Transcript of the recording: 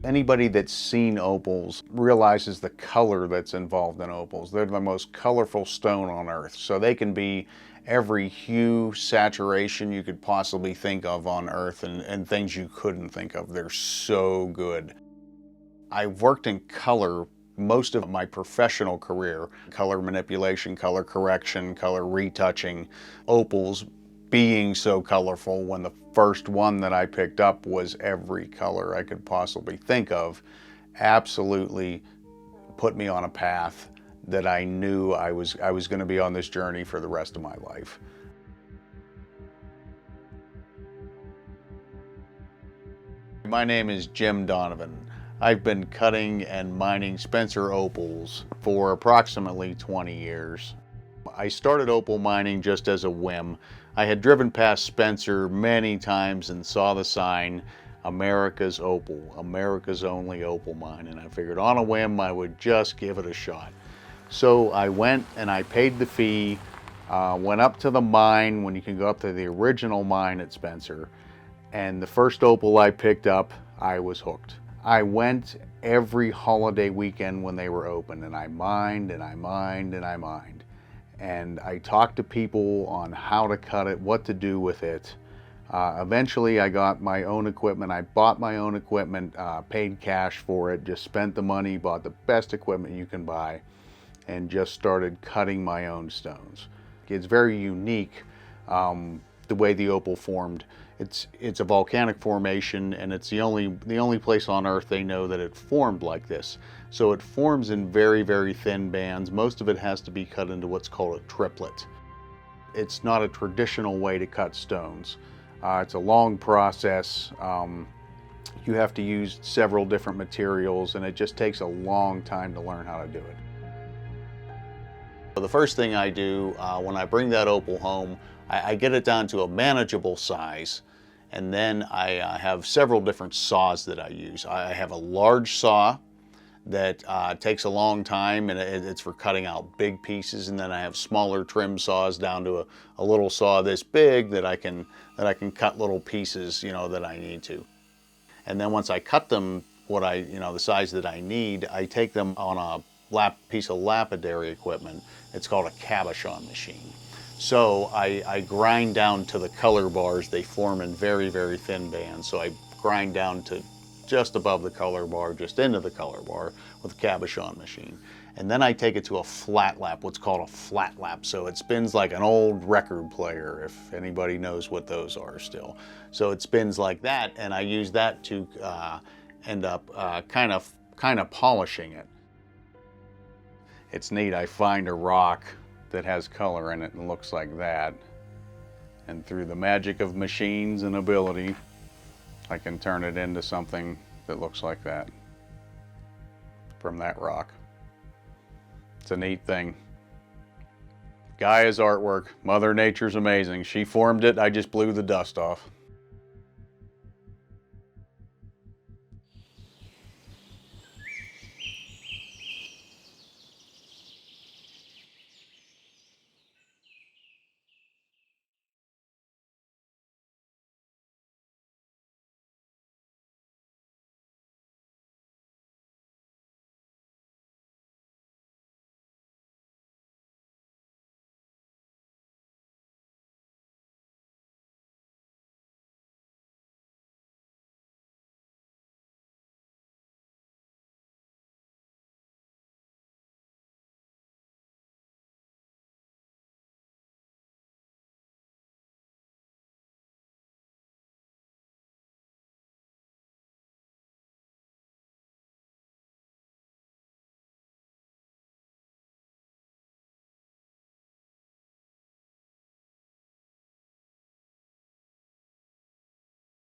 Anybody that's seen opals realizes the color that's involved in opals. They're the most colorful stone on earth. So they can be every hue, saturation you could possibly think of on earth, and things you couldn't think of. They're so good. I've worked in color most of my professional career. Color manipulation, color correction, color retouching. Opals being so colorful, when the first one that I picked up was every color I could possibly think of, absolutely put me on a path that I knew I was going to be on this journey for the rest of my life. My name is Jim Donovan. I've been cutting and mining Spencer opals for approximately 20 years. I started opal mining just as a whim. I had driven past Spencer many times and saw the sign, America's Opal, America's only opal mine, and I figured on a whim I would just give it a shot. So I went and I paid the fee, went up to the mine, when you can go up to the original mine at Spencer, and the first opal I picked up, I was hooked. I went every holiday weekend when they were open, and I mined and I mined and I mined. And I talked to people on how to cut it, what to do with it. Eventually I got my own equipment. I bought my own equipment, paid cash for it, just spent the money, bought the best equipment you can buy, and just started cutting my own stones. It's very unique, the way the opal formed. It's a volcanic formation, and it's the only place on earth they know that it formed like this. So it forms in very, very thin bands. Most of it has to be cut into what's called a triplet. It's not a traditional way to cut stones. It's a long process. You have to use several different materials, and it just takes a long time to learn how to do it. So the first thing I do when I bring that opal home, I get it down to a manageable size, and then I have several different saws that I use. I have a large saw that takes a long time, and it's for cutting out big pieces, and then I have smaller trim saws down to a little saw this big that I can cut little pieces, that I need to. And then once I cut them the size that I need, I take them on a piece of lapidary equipment. It's called a cabochon machine. So I grind down to the color bars. They form in very, very thin bands. So I grind down to just above the color bar, just into the color bar with a cabochon machine. And then I take it to a flat lap, what's called a flat lap. So it spins like an old record player, if anybody knows what those are still. So it spins like that, and I use that to end up kind of polishing it. It's neat. I find a rock that has color in it and looks like that, and through the magic of machines and ability, I can turn it into something that looks like that from that rock. It's a neat thing. Gaia's artwork. Mother Nature's amazing. She formed it, I just blew the dust off.